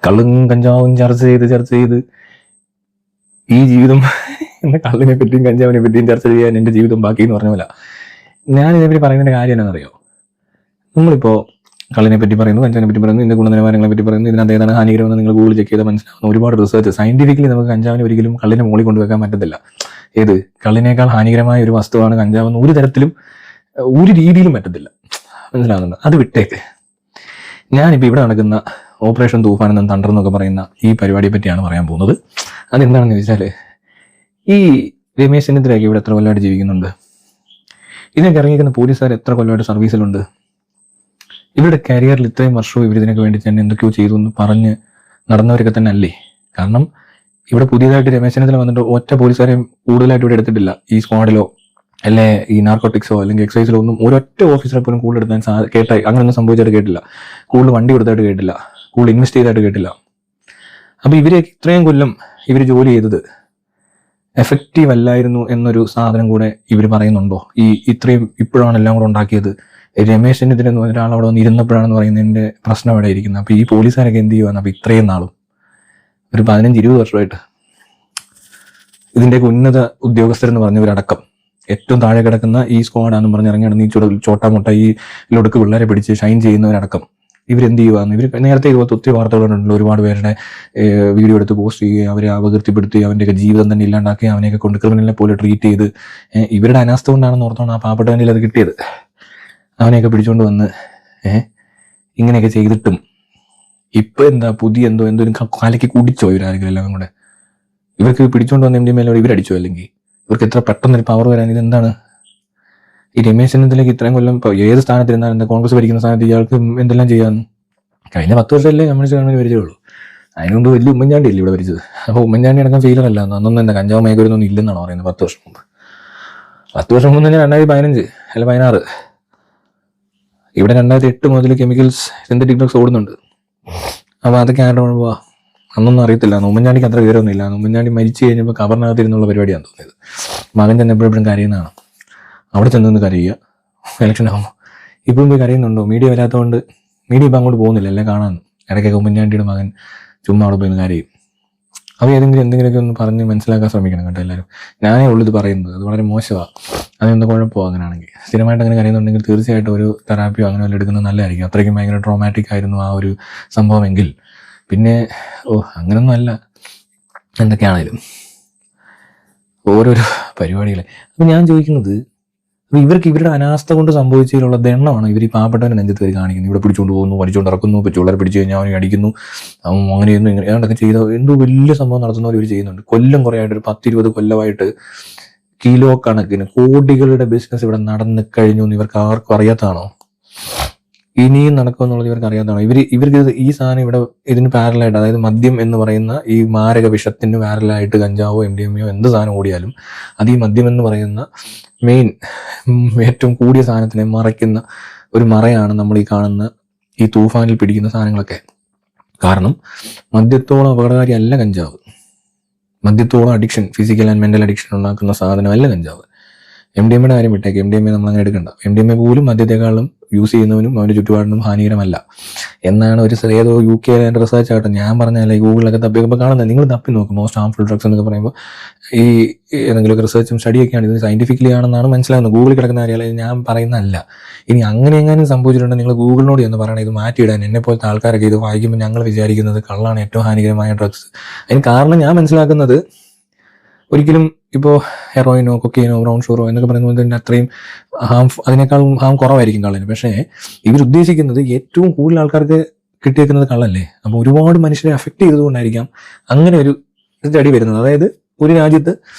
കള്ളും കഞ്ചാവും ചർച്ച ചെയ്ത് ഈ ജീവിതം എന്ന കള്ളിനെ പറ്റിയും കഞ്ചാവിനെ പറ്റിയും ചർച്ച ചെയ്യാൻ എൻ്റെ ജീവിതം ബാക്കി എന്ന് പറഞ്ഞ പോലെ. ഞാൻ ഇതിനെപ്പറ്റി പറയുന്നതിൻ്റെ കാര്യം എന്നാണെന്നറിയോ? നമ്മളിപ്പോൾ കള്ളിനെ പറ്റി പറയുന്നു, കഞ്ചാവിനെ പറ്റി പറയുന്നു, ഇതിൻ്റെ ഗുണനിലവാരങ്ങളെ പറ്റി പറയുന്നു, ഇതിനകത്ത് ഏതാണ് ഹാനികരമെന്ന് നിങ്ങൾ ഗൂഗിൾ ചെക്ക് ചെയ്താൽ മനസ്സിലാവുന്ന ഒരുപാട് റിസർച്ച്. സയന്റിഫിക്കലി നമുക്ക് കഞ്ചാവിനെ ഒരിക്കലും കള്ളിനെ മുകളിൽ കൊണ്ടുവെക്കാൻ പറ്റത്തില്ല. ഏത് കള്ളിനേക്കാൾ ഹാനികരമായ ഒരു വസ്തുവാണ് കഞ്ചാവെന്ന് ഒരു തരത്തിലും ഒരു രീതിയിലും പറ്റത്തില്ല. മനസ്സിലാവുന്നുണ്ട്? അത് വിട്ടേക്ക്. ഞാനിപ്പോൾ ഇവിടെ നടക്കുന്ന ഓപ്പറേഷൻ തൂഫാൻ എന്നും തണ്ടർ എന്നൊക്കെ പറയുന്ന ഈ പരിപാടിയെ പറ്റിയാണ് പറയാൻ പോകുന്നത്. അതെന്താണെന്ന് ചോദിച്ചാൽ, ഈ രമേശ് ചെന്നിത്തലയൊക്കെ ഇവിടെ എത്ര കൊല്ലമായിട്ട് ജീവിക്കുന്നുണ്ട്? ഇതിനൊക്കെ ഇറങ്ങിയിരിക്കുന്ന പോലീസുകാർ എത്ര കൊല്ലമായിട്ട് സർവീസിലുണ്ട്? ഇവരുടെ കരിയറിൽ ഇത്രയും വർഷവും ഇവരിതിനൊക്കെ വേണ്ടി തന്നെ എന്തൊക്കെയോ ചെയ്തു എന്ന് പറഞ്ഞ് നടന്നവരൊക്കെ തന്നെ അല്ലേ? കാരണം ഇവിടെ പുതിയതായിട്ട് രമേശ് ചെന്നിത്തല വന്നിട്ട് ഒറ്റ പോലീസുകാരെയും കൂടുതലായിട്ട് ഇവിടെ എടുത്തിട്ടില്ല. ഈ സ്ക്വാഡിലോ അല്ലെ ഈ നാർക്കോട്ടിക്സോ അല്ലെങ്കിൽ എക്സൈസിലോ ഒന്നും ഒരൊറ്റ ഓഫീസറെ പോലും കൂടുതൽ എടുത്താൻ കേട്ടായി അങ്ങനെയൊന്നും സംഭവിച്ചായിട്ട് കേട്ടില്ല. കൂടുതൽ വണ്ടി കൊടുത്തായിട്ട് കേട്ടില്ല. കൂടുതൽ ഇൻവെസ്റ്റ് ചെയ്തായിട്ട് കേട്ടില്ല. അപ്പൊ ഇവരെ ഇത്രയും കൊല്ലം ഇവർ ജോലി ചെയ്തത് എഫക്റ്റീവ് അല്ലായിരുന്നു എന്നൊരു സാധനം കൂടെ ഇവർ പറയുന്നുണ്ടോ? ഇത്രയും ഇപ്പോഴാണ് എല്ലാം കൂടെ ഉണ്ടാക്കിയത്. രമേശ് ചെന്നിത്തല ഒരാൾ അവിടെ വന്ന് ഇരുന്നപ്പോഴാണെന്ന് പറയുന്നതിന്റെ പ്രശ്നം അവിടെ ഇരിക്കുന്നത്. അപ്പൊ ഈ പോലീസുകാരൊക്കെ എന്ത് ചെയ്യുവാണ്? അപ്പൊ ഇത്രയും നാളും ഒരു 15-20 വർഷമായിട്ട് ഇതിന്റെയൊക്കെ ഉന്നത ഉദ്യോഗസ്ഥരെന്ന് പറഞ്ഞവരടക്കം ഏറ്റവും താഴെ കിടക്കുന്ന ഈ സ്ക്വാഡാണെന്ന് പറഞ്ഞ് ഇറങ്ങിയാണ് ഈ ചോട്ടാമുട്ട ഈ ലൊടുക്ക് പിള്ളേരെ പിടിച്ച് ഷൈൻ ചെയ്യുന്നവരടക്കം ഇവരെന്ത് ചെയ്യുവാന്ന്? ഇവർ നേരത്തെ ഇതുപോലത്തെ ഒത്തിരി വാർത്തകളുണ്ടല്ലോ. ഒരുപാട് പേരുടെ വീഡിയോ എടുത്ത് പോസ്റ്റ് ചെയ്യുകയും അവരെ അപകീർത്തിപ്പെടുത്തി അവൻ്റെയൊക്കെ ജീവിതം തന്നെ ഇല്ലാണ്ടാക്കി അവനെയൊക്കെ കൊണ്ട് ക്രിമിനലിനെ പോലെ ട്രീറ്റ് ചെയ്ത് ഇവരുടെ അനാസ്ഥ കൊണ്ടാണെന്ന് ഓർത്തോണം ആ പാവപ്പെട്ടവനിൽ അത് കിട്ടിയത്. അവനെയൊക്കെ പിടിച്ചുകൊണ്ട് വന്ന് ഇങ്ങനെയൊക്കെ ചെയ്തിട്ടും ഇപ്പൊ എന്താ പുതിയ എന്തൊരു കാലയ്ക്ക് കുടിച്ചോ ഇവരാരെങ്കിലും എല്ലാം കൂടെ? ഇവർക്ക് പിടിച്ചുകൊണ്ട് വന്ന MDMA ഇവരടിച്ചോ? അല്ലെങ്കിൽ ഇവർക്ക് എത്ര പെട്ടെന്നൊരു പവർ വരാൻ ഇതെന്താണ്? ഈ രമേശ് ചെന്നിത്തലയ്ക്ക് ഇത്രയും കൊല്ലം ഇപ്പോൾ ഏത് സ്ഥാനത്തിരുന്നാലും എന്താ കോൺഗ്രസ് ഭരിക്കുന്ന സ്ഥാനത്ത് ഇയാൾക്ക് എന്തെല്ലാം ചെയ്യാമെന്ന്? കഴിഞ്ഞ 10 വർഷമല്ലേ കമ്മ്യൂണിസ്റ്റ് ഗവൺമെന്റ് ഭരിച്ചുള്ളൂ. അതിന് മുമ്പ് വലിയ ഉമ്മൻചാണ്ടി അല്ലേ ഇവിടെ ഭരിച്ചത്? അപ്പോൾ ഉമ്മൻചാണ്ടി അടക്കം ഫെയിലർ അല്ല. അന്നൊന്നും എന്താ കഞ്ചാവ് മയക്കുമരുന്നൊന്നും ഇല്ലെന്നാണോ പറയുന്നത്? 10 വർഷം മുമ്പ് 10 വർഷം മുമ്പ് തന്നെ 2015 അല്ല 16 ഇവിടെ 2008 മുതൽ കെമിക്കൽസ് സിന്തറ്റിക് ഡ്രഗ്സ് ഓടുന്നുണ്ട്. അപ്പോൾ അതൊക്കെ ആരുടെ കുഴപ്പമാ? അന്നൊന്നും അറിയത്തില്ല. ഉമ്മൻചാണ്ടിക്ക് അത്ര വിവരമൊന്നും ഇല്ല. ഉമ്മൻചാണ്ടി മരിച്ചു കഴിഞ്ഞപ്പോൾ കബറിനകത്തിരുന്നുള്ള പരിപാടിയാണ് തോന്നിയത്. മകൻ ചെന്നപ്പോഴും കരയുന്നതാണ്. അവിടെ ചെന്ന് കരയുക ഇലക്ഷൻ ആകുമ്പോൾ. ഇപ്പം പോയി കരയുന്നുണ്ടോ? മീഡിയ വരാത്തതുകൊണ്ട് മീഡിയ ഇപ്പം അങ്ങോട്ട് പോകുന്നില്ല. എല്ലാം കാണാൻ ഇടയ്ക്കൊക്കെ ഉമ്മൻചാണ്ടിയുടെ മകൻ ചുമ്മാ അവിടെ പോയി കരയും. അപ്പോൾ എന്തെങ്കിലുമൊക്കെ ഒന്ന് പറഞ്ഞ് മനസ്സിലാക്കാൻ ശ്രമിക്കണം കേട്ടോ എല്ലാവരും. ഞാനേ ഉള്ളൂ ഇത് പറയുന്നത്. അത് വളരെ മോശമാണ്. അതെന്താ കുഴപ്പമോ? അങ്ങനെയാണെങ്കിൽ സ്ഥിരമായിട്ട് അങ്ങനെ കരയുന്നുണ്ടെങ്കിൽ തീർച്ചയായിട്ടും ഒരു തെറാപ്പിയോ അങ്ങനെ വല്ല എടുക്കുന്നത് നല്ലതായിരിക്കും. അത്രയ്ക്കും ഭയങ്കര ട്രോമാറ്റിക് ആയിരുന്നു ആ ഒരു സംഭവമെങ്കിൽ. പിന്നെ അങ്ങനൊന്നും അല്ല. എന്തൊക്കെയാണേലും ഓരോരോ പരിപാടികളെ. അപ്പം ഞാൻ ചോദിക്കുന്നത്, അപ്പോൾ ഇവർക്ക് ഇവരുടെ അനാസ്ഥ കൊണ്ട് സംഭവിച്ചതിലുള്ള ദണ്ണമാണ് ഇവർ ഈ പാവപ്പെട്ടവനെ നെഞ്ചത്ത് കയറി കാണിക്കുന്നത്. ഇവിടെ പിടിച്ചുകൊണ്ട് പോകുന്നു, വലിച്ചുകൊണ്ട് ഇറക്കുന്നു, പിള്ളേരെ പിടിച്ചു കഴിഞ്ഞാൽ അവനെ അടിക്കുന്നു, അങ്ങനെയൊന്നും ഇങ്ങനെ ഏതാണ്ടൊക്കെ ചെയ്ത എന്തോ വലിയ സംഭവം നടത്തുന്നവർ ഇവർ ചെയ്യുന്നുണ്ട്. കൊല്ലം കുറേ ആയിട്ട് ഒരു 10-20 കൊല്ലമായിട്ട് കിലോ കണക്കിന് കോടികളുടെ ബിസിനസ് ഇവിടെ നടന്നു കഴിഞ്ഞു എന്ന് ഇവർക്ക് ആർക്കും അറിയാത്തതാണോ? ഇനിയും നടക്കുമെന്നുള്ളത് ഇവർക്ക് അറിയാത്തതാണോ? ഇവർക്ക് ഈ സാധനം ഇവിടെ ഇതിന് പാരലായിട്ട്, അതായത് മദ്യം എന്ന് പറയുന്ന ഈ മാരക വിഷത്തിന് പാരലായിട്ട് കഞ്ചാവോ MDMA എന്ത് സാധനം ഓടിയാലും അത് ഈ മദ്യം എന്ന് പറയുന്ന മെയിൻ ഏറ്റവും കൂടിയ സാധനത്തിനെ മറയ്ക്കുന്ന ഒരു മറയാണ് നമ്മൾ ഈ കാണുന്ന ഈ തൂഫാനിൽ പിടിക്കുന്ന സാധനങ്ങളൊക്കെ. കാരണം മദ്യത്തോളം അപകടകാരി അല്ല കഞ്ചാവ്. മദ്യത്തോളം addiction, physical and mental addiction ഉണ്ടാക്കുന്ന സാധനമല്ല കഞ്ചാവ്. MDMA കാര്യം വിട്ടേക്ക്. MDMA നമ്മൾ അങ്ങനെ എടുക്കണ്ട. MDMA പോലും മദ്യത്തെക്കാളും യൂസ് ചെയ്യുന്നവനും അവൻ്റെ ചുറ്റുപാടിനും ഹാനികരമല്ല എന്നാണ് ഒരു ഏതോ UK റിസർച്ച് ആയിട്ട് ഞാൻ പറഞ്ഞാൽ ഗൂഗിളിലൊക്കെ തപ്പിയൊക്കെ കാണുന്നത്. നിങ്ങൾ തപ്പി നോക്കും മോസ്റ്റ് ഹാർംഫുൾ ഡ്രഗ്സ് എന്നൊക്കെ പറയുമ്പോൾ ഈ ഏതെങ്കിലുമൊക്കെ റിസർച്ചും സ്റ്റഡിയൊക്കെയാണ് ഇത് സയന്റിഫിക്കലി ആണെന്നാണ് മനസ്സിലാകുന്നത്. ഗൂഗിളിൽ കിടക്കുന്ന കാര്യമല്ല, ഞാൻ പറയുന്നതല്ല. ഇനി അങ്ങനെ എങ്ങാനും സംഭവിച്ചിട്ടുണ്ടെങ്കിൽ നിങ്ങൾ ഗൂഗിളിനോട് എന്ന് പറയണം ഇത് മാറ്റിയിടാൻ. എന്നെ പോലത്തെ ആൾക്കാരൊക്കെ ഇത് വായിക്കുമ്പോൾ ഞങ്ങൾ വിചാരിക്കുന്നത് കള്ളാണ് ഏറ്റവും ഹാനികരമായ ഡ്രഗ്സ്. അതിന് കാരണം ഞാൻ മനസ്സിലാക്കുന്നത് ഒരിക്കലും ഇപ്പോൾ ഹെറോയിനോ കൊക്കൈനോ ബ്രൗൺ ഷുഗറോ എന്നൊക്കെ പറയുന്നത് തന്നെ അത്രയും അതിനേക്കാളും ഹാം കുറവായിരിക്കും കള്ളിന്. പക്ഷേ ഇവരുദ്ദേശിക്കുന്നത് ഏറ്റവും കൂടുതൽ ആൾക്കാർക്ക് കിട്ടിയേക്കുന്നത് കള്ളല്ലേ. അപ്പോൾ ഒരുപാട് മനുഷ്യരെ അഫക്റ്റ് ചെയ്തതുകൊണ്ടായിരിക്കാം അങ്ങനെ ഒരു സ്റ്റഡി വരുന്നത്. അതായത് ഒരു രാജ്യത്ത്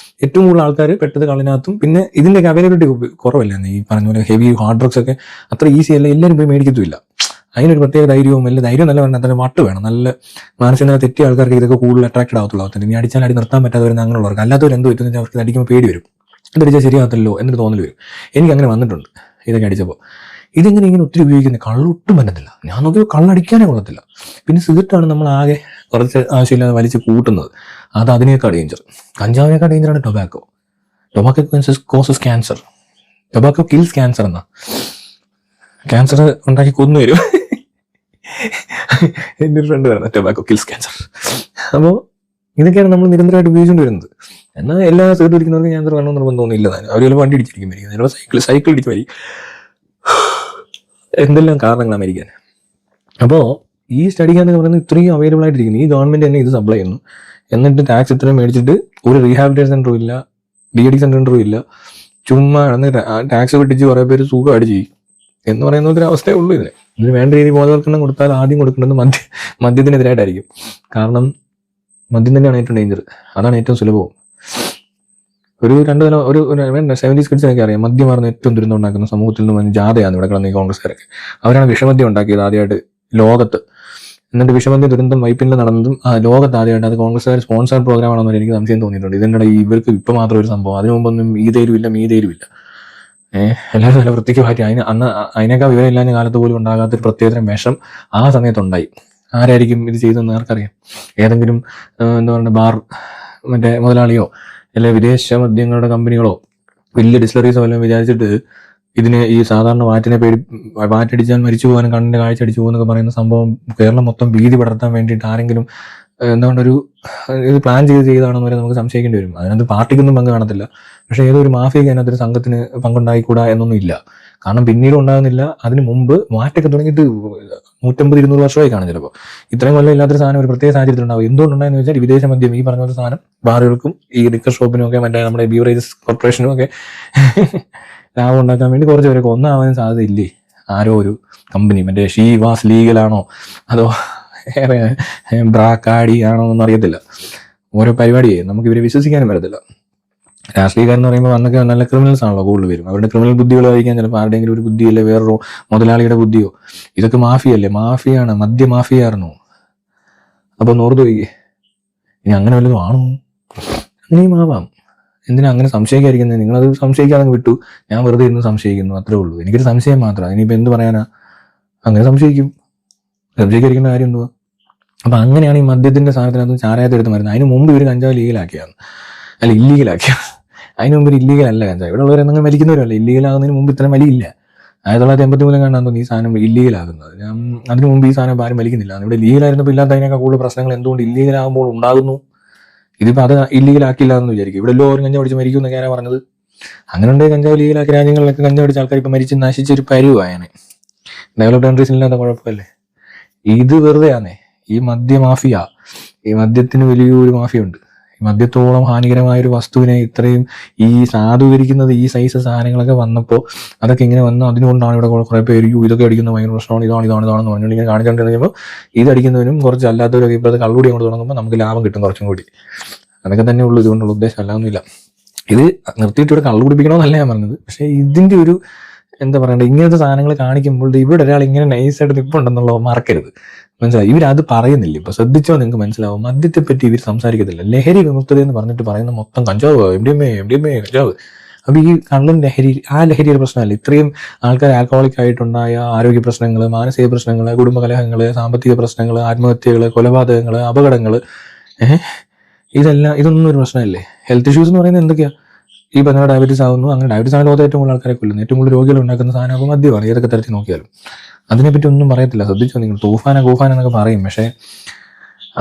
ഏറ്റവും കൂടുതൽ ആൾക്കാർ പെട്ടത് കള്ളിനകത്തും പിന്നെ ഇതിൻ്റെയൊക്കെ അവൈലബിലിറ്റി കുറവല്ലേ. ഈ പറഞ്ഞ പോലെ ഹെവി ഹാർഡ് ഡ്രഗ്സ് ഒക്കെ അത്ര ഈസി അല്ല, എല്ലാവരും പോയി മേടിക്കത്തുമില്ല. അതിനൊരു പ്രത്യേക ധൈര്യവും വലിയ ധൈര്യം നല്ല പറഞ്ഞാൽ തന്നെ വട്ട് വേണം. നല്ല മാനസിക തെറ്റിയ ആൾക്കാർക്ക് ഇതൊക്കെ കൂടുതൽ അട്രാക്റ്റഡ് ആവത്തുള്ളൂ. ഇനി അടിച്ചാൽ അടി നിർത്താൻ പറ്റാത്തവർ അങ്ങനെയുള്ളവർക്ക്. അല്ലാത്തവർ എന്ത് പറ്റുന്ന അവർക്ക് അടിക്കുമ്പോൾ പേടി വരും, ഇതടിച്ചാൽ ശരിയാകത്തല്ലോ എന്നൊരു തോന്നൽ വരും. എനിക്ക് അങ്ങനെ വന്നിട്ടുണ്ട് ഇതൊക്കെ അടിച്ചപ്പോൾ. ഇതെങ്ങനെ ഇങ്ങനെ ഒത്തിരി ഉപയോഗിക്കുന്നത്? കള്ളൊട്ടും പറ്റത്തില്ല. ഞാൻ നോക്കിയപ്പോൾ കള്ളടിക്കാനേ കൊള്ളത്തില്ല. പിന്നെ സിഗരറ്റാണ് നമ്മൾ ആകെ കുറച്ച് ആവശ്യമില്ലാതെ വലിച്ച് കൂട്ടുന്നത്. അത് അതിനേക്കാൾ ഡേഞ്ചർ. കഞ്ചാവിനേക്കാൾ ഡേഞ്ചറാണ് tobacco. Tobacco causes cancer. Tobacco kills cancer എന്നാ. ക്യാൻസർ ഉണ്ടാക്കി കൊന്നു വരും. എൻ്റെ ഒരു ഫ്രണ്ട് പറയുന്നത് ടൊബാക്കോ കിൽസ് ക്യാൻസർ. അപ്പോൾ ഇതൊക്കെയാണ് നമ്മൾ നിരന്തരമായിട്ട് ഉപയോഗിച്ചുകൊണ്ട് വരുന്നത്. എന്നാൽ എല്ലാ സിഗരറ്റ് വലിക്കുന്നവർക്ക് ക്യാൻസർ വേണമെന്ന് നിർബന്ധമൊന്നുമില്ല. അവർ ചിലപ്പോൾ വണ്ടി ഇടിച്ചിരിക്കും മരിക്കുന്നത്, ചിലപ്പോൾ സൈക്കിൾ ഇടിച്ച് മരിക്കും, എന്തെല്ലാം കാരണങ്ങളാണ് മരിക്കാൻ. അപ്പോൾ ഈ സ്റ്റഡിക്കാന്ന് പറയുന്നത് ഇത്രയും അവൈലബിൾ ആയിട്ടിരിക്കുന്നു. ഈ ഗവൺമെന്റ് തന്നെ ഇത് സപ്ലൈ ചെയ്യുന്നു. എന്നിട്ട് ടാക്സ് ഇത്രയും മേടിച്ചിട്ട് ഒരു റീഹാബിലിറ്റേഷൻ സെന്ററും ഇല്ല, DAD സെന്ററും ഇല്ല. ചുമ്മാ ടാക്സ് വെട്ടിച്ച് കുറേ പേര് സുഖമായിട്ട് ചെയ്യും എന്ന് പറയുന്ന ഒരു അവസ്ഥയേ ഉള്ളൂ. ഇതിന് വേണ്ട രീതിയിൽ ബോധവൽക്കരണം കൊടുത്താൽ ആദ്യം കൊടുക്കേണ്ടത് മദ്യത്തിനെതിരായിട്ടായിരിക്കും. കാരണം മദ്യം തന്നെയാണ് ഏറ്റവും ഡേഞ്ചർ, അതാണ് ഏറ്റവും സുലഭവും. ഒരു 2 തലം ഒരു 70s കിഡ്സിനൊക്കെ അറിയാം, മദ്യമാർന്ന് ഏറ്റവും ദുരന്തം ഉണ്ടാക്കുന്ന സമൂഹത്തിൽ നിന്ന് ജാഥയാണ് ഇവിടെ കിടന്ന ഈ കോൺഗ്രസ്സുകാരൊക്കെ. അവരാണ് വിഷമദ്യം ഉണ്ടാക്കിയത് ആദ്യമായിട്ട് ലോകത്ത്. എന്നിട്ട് വിഷമദ്യ ദുരന്തം വൈപ്പിനിൽ നടന്നതും ലോകത്ത് ആദ്യമായിട്ട്. അത് കോൺഗ്രസ്സുകാർ സ്പോൺസർ പ്രോഗ്രാം ആണെന്ന് എനിക്ക് സംശയം തോന്നിയിട്ടുണ്ട്. ഇതിൻ്റെ ഇവർക്ക് ഇപ്പം മാത്രം ഒരു സംഭവം, അതിനു മുമ്പൊന്നും ഈ തേരുമില്ല മീ തേരുമില്ല. എല്ലാവരും നല്ല വൃത്തിക്ക് മാറ്റി. അതിനേക്കാൾ വിവരമില്ലാഞ്ഞ കാലത്ത് പോലും ഉണ്ടാകാത്തൊരു പ്രത്യേകതരം വിഷം ആ സമയത്തുണ്ടായി. ആരായിരിക്കും ഇത് ചെയ്തതെന്ന് ആർക്കറിയാം? ഏതെങ്കിലും എന്താ പറയുക ബാർ മുതലാളിയോ അല്ലെങ്കിൽ വിദേശ മദ്യങ്ങളുടെ കമ്പനികളോ വലിയ ഡിസ്ലറീസോ എല്ലാം വിചാരിച്ചിട്ട് ഇതിന് ഈ സാധാരണ വാറ്റടിച്ചാൽ മരിച്ചു പോകാനും കണ്ണിന്റെ കാഴ്ച അടിച്ചു പോകുന്നൊക്കെ പറയുന്ന സംഭവം കേരളം മൊത്തം ഭീതി പടർത്താൻ വേണ്ടിയിട്ട് ആരെങ്കിലും എന്തുകൊണ്ടൊരു ഇത് പ്ലാൻ ചെയ്താണെന്ന് വരെ നമുക്ക് സംശയിക്കേണ്ടി വരും. അതിനകത്ത് പാർട്ടിക്കൊന്നും പങ്ക് കാണത്തില്ല, പക്ഷേ ഏതൊരു മാഫിയക്ക് അതിനകത്തൊരു സംഘത്തിന് പങ്കുണ്ടായിക്കൂടാ എന്നൊന്നും ഇല്ല. കാരണം പിന്നീട് ഉണ്ടാകുന്നില്ല. അതിന് മുമ്പ് മാറ്റൊക്കെ തുടങ്ങിയിട്ട് 150-200 വർഷമായി കാണും. ചിലപ്പോൾ ഇത്രയും കൊല്ലം ഇല്ലാത്തൊരു സാധനം ഒരു പ്രത്യേക സാഹചര്യത്തിൽ ഉണ്ടാവും. എന്തുകൊണ്ടുണ്ടായെന്ന് വെച്ചാൽ വിദേശ മദ്യം ഈ പറഞ്ഞ സാധനം ബാറുകൾക്കും ഈ ലിക്കർ ഷോപ്പിനും ഒക്കെ മറ്റേ നമ്മുടെ ബീവറേജസ് കോർപ്പറേഷനും ഒക്കെ ലാഭം ഉണ്ടാക്കാൻ വേണ്ടി കുറച്ച് പേരൊക്കെ ഒന്നാവാൻ സാധ്യതയില്ലേ? ആരോ ഒരു കമ്പനി മറ്റേ ഷീ വാസ് ലീഗലാണോ അതോ ബ്രാക്കാടി ആണോ എന്നൊന്നും അറിയത്തില്ല. ഓരോ പരിപാടിയെ നമുക്ക് ഇവരെ വിശ്വസിക്കാനും പറ്റത്തില്ല. രാഷ്ട്രീയക്കാരെന്ന് പറയുമ്പോൾ അന്നൊക്കെ നല്ല ക്രിമിനൽസ് ആണല്ലോ കൂടുതൽ വരും. അവരുടെ ക്രിമിനൽ ബുദ്ധികൾ വായിക്കാൻ ചിലപ്പോൾ ആരുടെയെങ്കിലും ഒരു ബുദ്ധിയല്ലേ വേറൊരു മുതലാളിയുടെ ബുദ്ധിയോ. ഇതൊക്കെ മാഫിയല്ലേ, മാഫിയാണ്, മദ്യ മാഫിയായിരുന്നു. അപ്പോൾ നോർത്ത് പോയി ഇനി അങ്ങനെ വല്ലതും ആണോ? അങ്ങനെയും ആവാം. എന്തിനാ അങ്ങനെ സംശയിക്കാതിരിക്കുന്നത്? നിങ്ങളത് സംശയിക്കാതെ വിട്ടു, ഞാൻ വെറുതെ ഇരുന്ന് സംശയിക്കുന്നു, അത്രേ ഉള്ളൂ. എനിക്കൊരു സംശയം മാത്രമാണ്. ഇനിയിപ്പോൾ എന്ത് പറയാനാ? അങ്ങനെ സംശയിക്കാതിരിക്കേണ്ട കാര്യം എന്തുവാ? അപ്പം അങ്ങനെയാണ് ഈ മദ്യത്തിന്റെ സാധനത്തിനകത്ത് ചാരായത്തെ എടുത്ത് മരുന്നത്. അതിന് മുമ്പ് ഇവർ കഞ്ചാവ് ലീഗലാക്കിയാണ്, അല്ല ഇല്ലീഗലാക്കിയാണ്. അതിന് മുമ്പ് ഇല്ലീഗൽ അല്ല കഞ്ചാവ്. ഇവിടെ ഉള്ളവരെന്തെങ്കിലും മരിക്കുന്നവരല്ല. ഇല്ലീഗലാകുന്നതിന് മുമ്പ് ഇത്ര വലിയില്ല. 1983 കണ്ടാന്ന് തോന്നുന്നു ഈ സാധനം ഇല്ലീഗലാകുന്നത്. അതിന് മുമ്പ് ഈ സാധനം ആരും വലിക്കുന്നില്ല. ഇവിടെ ലീഗലായിരുന്നപ്പോൾ ഇല്ലാത്തതിനേക്കാൾ കൂടുതൽ പ്രശ്നങ്ങൾ എന്തുകൊണ്ട് ഇല്ലീഗലാകുമ്പോൾ ഉണ്ടാകുന്നു? ഇതിപ്പോൾ അത് ഇല്ലീഗലാക്കില്ല എന്ന് വിചാരിക്കും. ഇവിടെ എല്ലാവരും കഞ്ചാവ് അടിച്ച് മരിക്കും എന്നൊക്കെ ആരാ പറഞ്ഞത്? അങ്ങനെ ഉണ്ടെങ്കിൽ കഞ്ചാവ് ലീഗലാക്കിയ രാജ്യങ്ങളിലൊക്കെ കഞ്ചാവ് അടിച്ച ആൾക്കാർ ഇപ്പം മരിച്ച് നശിച്ചൊരു പരുവായനെ. ഡെവലപ്ഡ് കൺട്രീസിലില്ലാത്ത കുഴപ്പമല്ലേ? ഇത് വെറുതെയാണേ. ഈ മദ്യമാഫിയ, ഈ മദ്യത്തിന് വലിയൊരു മാഫിയുണ്ട്. ഈ മദ്യത്തോളം ഹാനികരമായൊരു വസ്തുവിനെ ഇത്രയും ഈ സാധൂകരിക്കുന്നത് ഈ സൈസ് സാധനങ്ങളൊക്കെ വന്നപ്പോൾ അതൊക്കെ ഇങ്ങനെ വന്നു. അതുകൊണ്ടാണ് ഇവിടെ കുറേ പേര് ഇതൊക്കെ അടിക്കുന്നത് ഭയങ്കര പ്രശ്നമാണ്, ഇതാണെന്ന് പറഞ്ഞുകൊണ്ട് ഇങ്ങനെ കാണിച്ചുകൊണ്ട് കഴിയുമ്പോൾ ഇതടിക്കുന്നതിനും കുറച്ച് അല്ലാത്തവരൊക്കെ ഇപ്പോൾ കള്ളുകൂടി കൊണ്ട് തുടങ്ങുമ്പോൾ നമുക്ക് ലാഭം കിട്ടും കുറച്ചും കൂടി. അതൊക്കെ തന്നെ ഉള്ളൂ ഇതുകൊണ്ടുള്ള ഉദ്ദേശം, അല്ലാതൊന്നുമില്ല. ഇത് നിർത്തിയിട്ട് ഇവിടെ കള്ളു കുടിപ്പിക്കണമെന്നല്ല ഞാൻ പറഞ്ഞത്. പക്ഷേ ഇതിൻ്റെ ഒരു എന്താ പറയണ്ടേ, ഇങ്ങനത്തെ സാധനങ്ങൾ കാണിക്കുമ്പോൾ ഇവിടെ ഒരാൾ ഇങ്ങനെ നൈസായിട്ട് നിൽപ്പുണ്ടെന്നുള്ളത് മറക്കരുത്. മനസ്സിലായി? ഇവരത് പറയുന്നില്ല. ഇപ്പൊ ശ്രദ്ധിച്ചോ നിങ്ങൾക്ക് മനസ്സിലാവും. മദ്യത്തെ പറ്റി ഇവർ സംസാരിക്കത്തില്ല. ലഹരി വിമുക്തത എന്ന് പറഞ്ഞിട്ട് പറയുന്ന മൊത്തം കഞ്ചാവ്, MDMA കഞ്ചാവ്. അപ്പൊ ഈ കള്ളും ലഹരി, ആ ലഹരിയുടെ പ്രശ്നമല്ല. ഇത്രയും ആൾക്കാർ ആൽക്കഹോളിക് ആയിട്ടുണ്ടായ ആരോഗ്യ പ്രശ്നങ്ങൾ, മാനസിക പ്രശ്നങ്ങൾ, കുടുംബ കലഹങ്ങൾ, സാമ്പത്തിക പ്രശ്നങ്ങൾ, ആത്മഹത്യകൾ, കൊലപാതകങ്ങൾ, അപകടങ്ങൾ, ഇതൊന്നും ഒരു പ്രശ്നമല്ലേ? ഹെൽത്ത് ഇഷ്യൂസ് എന്ന് പറയുന്നത് എന്തൊക്കെയാ? ഈ പറഞ്ഞ ഡയബറ്റീസ് ആവുന്നു. അങ്ങനെ ഡയബറ്റീസ് ആണ് ലോകത്ത് ഏറ്റവും കൂടുതൽ ആൾക്കാരെ കൊല്ലുന്നത്. ഏറ്റവും കൂടുതൽ രോഗികൾ ഉണ്ടാക്കുന്ന സാധനം അപ്പോൾ മദ്യമാണ്. ഏതൊക്കെ തരത്തിൽ നോക്കിയാലും അതിനെപ്പറ്റി ഒന്നും പറയത്തില്ല. ശ്രദ്ധിച്ചോ നിങ്ങൾ? കൂഫാന എന്നൊക്കെ പറയും, പക്ഷേ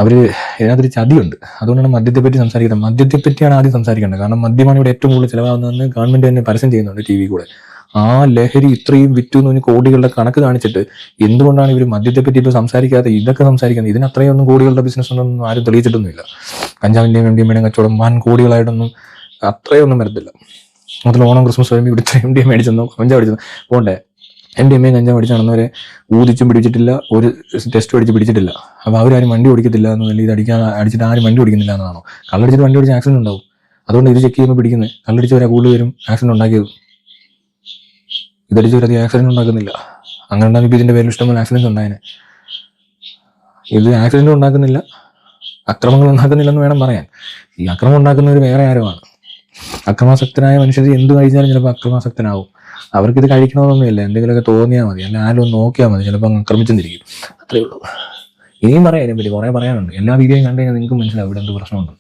അവർ ഇതിനകത്തൊരു ചതിയുണ്ട്. അതുകൊണ്ടാണ് മദ്യത്തെപ്പറ്റി സംസാരിക്കുന്നത്. മദ്യത്തെപ്പറ്റിയാണ് ആദ്യം സംസാരിക്കേണ്ടത്. കാരണം മദ്യമാണ് ഇവിടെ ഏറ്റവും കൂടുതൽ ചിലവാകുന്നതെന്ന് ഗവൺമെന്റ് തന്നെ പരസ്യം ചെയ്യുന്നുണ്ട് TV കൂടെ. ആ ലഹരി ഇത്രയും വിറ്റു എന്ന് കോടികളുടെ കണക്ക് കാണിച്ചിട്ട് എന്തുകൊണ്ടാണ് ഇവർ മദ്യത്തെപ്പറ്റി ഇപ്പോൾ സംസാരിക്കാതെ ഇതൊക്കെ സംസാരിക്കുന്നത്? ഇതിന് അത്രയൊന്നും കോടികളുടെ ബിസിനസ് ഒന്നും ആരും തെളിയിച്ചിട്ടൊന്നുമില്ല. കഞ്ചാവിന്റെയും MDMA കച്ചവടം വൻ കോടികളായിട്ടൊന്നും അത്രയൊന്നും വരത്തില്ല. അതിൽ ഓണം ക്രിസ്മസ് വരുമ്പോൾ ഇവിടെ MDMA മേടിച്ചെന്നോ കഞ്ചാവ് അടിച്ചെന്നോ പോണ്ടേ? MDMA കഞ്ചാവ് അടിച്ച് നടന്നവരെ ഊതിച്ചും പിടിച്ചിട്ടില്ല, ഒരു ടെസ്റ്റ് അടിച്ച് പിടിച്ചിട്ടില്ല. അപ്പോൾ അവരാരും വണ്ടി ഓടിക്കത്തില്ല എന്നല്ല, ഇത് അടിച്ചിട്ട് ആരും വണ്ടി ഓടിക്കുന്നില്ല എന്നാണോ? കള്ളടിച്ചിട്ട് വണ്ടി ഓടിച്ച് ആക്സിഡന്റ് ഉണ്ടാവും. അതുകൊണ്ട് ഇത് ചെക്ക് ചെയ്യുമ്പോൾ പിടിക്കുന്നത്. കള്ളടിച്ചവരെ കൂടുതൽ വരും ആക്സിഡന്റ് ഉണ്ടാക്കിയത്. ഇതടിച്ചവരധികം ആക്സിഡന്റ് ഉണ്ടാക്കുന്നില്ല. അങ്ങനെ ഉണ്ടാകുമ്പോൾ ഇതിന്റെ പേരിൽ ഇഷ്ടംപോലെ ആക്സിഡന്റ് ഉണ്ടായേനെ. ഇത് ആക്സിഡന്റ് ഉണ്ടാക്കുന്നില്ല, അക്രമങ്ങൾ ഉണ്ടാക്കുന്നില്ലെന്ന് വേണം പറയാൻ. ഈ അക്രമം ഉണ്ടാക്കുന്നവർ വേറെ ആരുമാണ്. അക്രമാസക്തനായ മനുഷ്യർ എന്ത് കഴിച്ചാലും ചിലപ്പോൾ അക്രമാസക്തനാവും. അവർക്കിത് കഴിക്കണമെന്നൊന്നുമില്ല, എന്തെങ്കിലുമൊക്കെ തോന്നിയാൽ മതി, അല്ല ആരും ഒന്ന് നോക്കിയാൽ മതി, ചിലപ്പോൾ ആക്രമിച്ചെന്നിരിക്കും. അത്രയേ ഉള്ളൂ. ഇനിയും പറയാം ഇതിനെപ്പറ്റി, കുറേ പറയാനുണ്ട്. എല്ലാ വീഡിയോയും കണ്ടു കഴിഞ്ഞാൽ നിങ്ങൾക്ക് മനസ്സിലാവും ഇവിടെ എന്ത് പ്രശ്നമുണ്ട്.